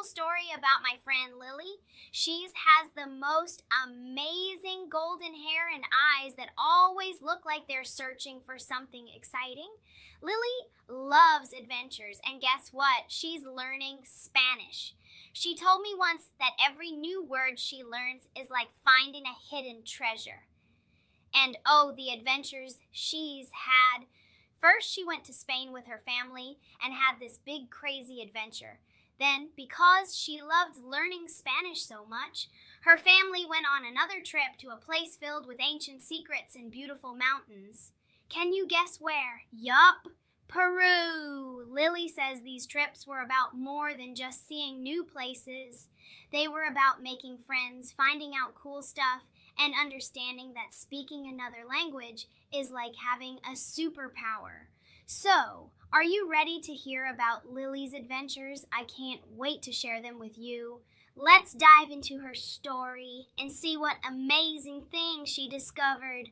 cool story about my friend Lily. She has the most amazing golden hair and eyes that always look like they're searching for something exciting. Lily loves adventures, and guess what? She's learning Spanish. She told me once that every new word she learns is like finding a hidden treasure. And oh, the adventures she's had. First, she went to Spain with her family and had this big crazy adventure. Then, because she loved learning Spanish so much, her family went on another trip to a place filled with ancient secrets and beautiful mountains. Can you guess where? Yup, Peru. Lily says these trips were about more than just seeing new places. They were about making friends, finding out cool stuff, and understanding that speaking another language is like having a superpower. So, are you ready to hear about Lily's adventures? I can't wait to share them with you. Let's dive into her story and see what amazing things she discovered.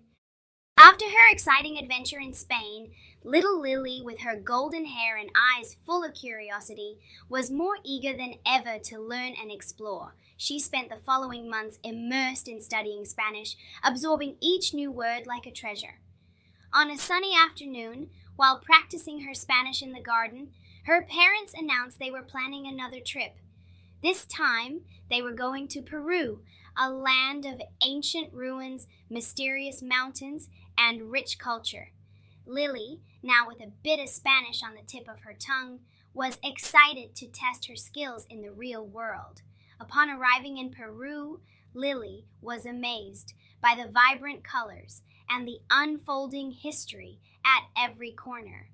After her exciting adventure in Spain, little Lily, with her golden hair and eyes full of curiosity, was more eager than ever to learn and explore. She spent the following months immersed in studying Spanish, absorbing each new word like a treasure. On a sunny afternoon, while practicing her Spanish in the garden, her parents announced they were planning another trip. This time, they were going to Peru, a land of ancient ruins, mysterious mountains, and rich culture. Lily, now with a bit of Spanish on the tip of her tongue, was excited to test her skills in the real world. Upon arriving in Peru, Lily was amazed by the vibrant colors and the unfolding history at every corner.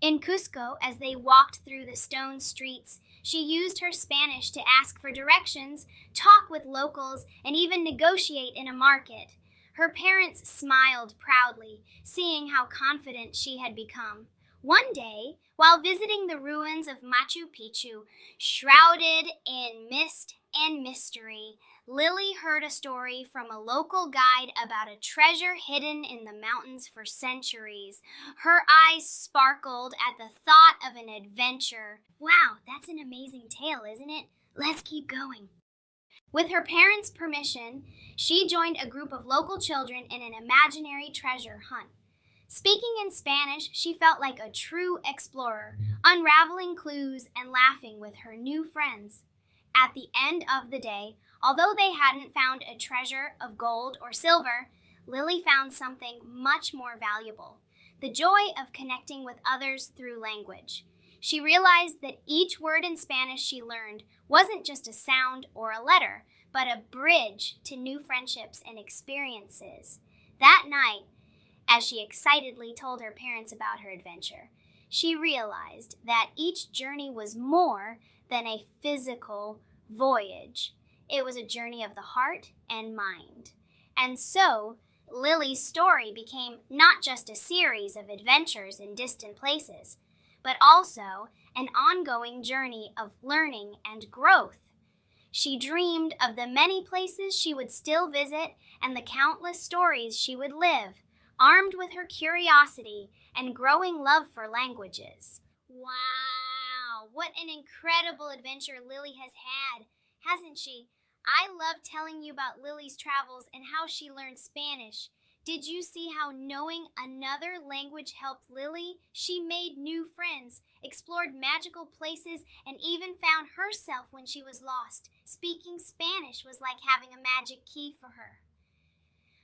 In Cusco, as they walked through the stone streets, she used her Spanish to ask for directions, talk with locals, and even negotiate in a market. Her parents smiled proudly, seeing how confident she had become. One day, while visiting the ruins of Machu Picchu, shrouded in mist and mystery, Lily heard a story from a local guide about a treasure hidden in the mountains for centuries. Her eyes sparkled at the thought of an adventure. Wow, that's an amazing tale, isn't it? Let's keep going. With her parents' permission, she joined a group of local children in an imaginary treasure hunt. Speaking in Spanish, she felt like a true explorer, unraveling clues and laughing with her new friends. At the end of the day, although they hadn't found a treasure of gold or silver, Lily found something much more valuable: the joy of connecting with others through language. She realized that each word in Spanish she learned wasn't just a sound or a letter, but a bridge to new friendships and experiences. That night, as she excitedly told her parents about her adventure, she realized that each journey was more than a physical voyage. It was a journey of the heart and mind. And so, Lily's story became not just a series of adventures in distant places, but also an ongoing journey of learning and growth. She dreamed of the many places she would still visit and the countless stories she would live, armed with her curiosity and growing love for languages. Wow, what an incredible adventure Lily has had, hasn't she? I love telling you about Lily's travels and how she learned Spanish. Did you see how knowing another language helped Lily? She made new friends, explored magical places, and even found herself when she was lost. Speaking Spanish was like having a magic key for her.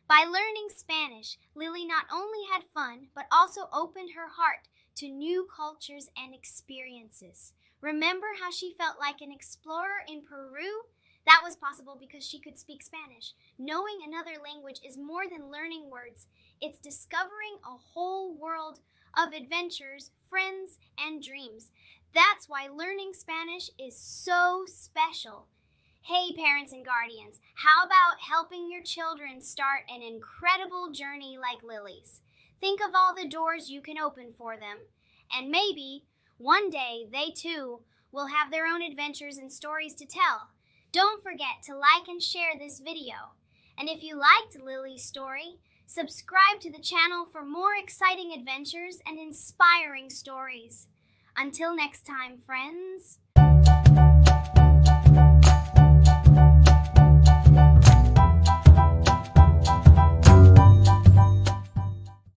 By learning Spanish, Lily not only had fun, but also opened her heart to new cultures and experiences. Remember how she felt like an explorer in Peru? That was possible because she could speak Spanish. Knowing another language is more than learning words. It's discovering a whole world of adventures, friends, and dreams. That's why learning Spanish is so special. Hey, parents and guardians, how about helping your children start an incredible journey like Lily's? Think of all the doors you can open for them. And maybe one day they too will have their own adventures and stories to tell. Don't forget to like and share this video. And if you liked Lily's story, subscribe to the channel for more exciting adventures and inspiring stories. Until next time, friends.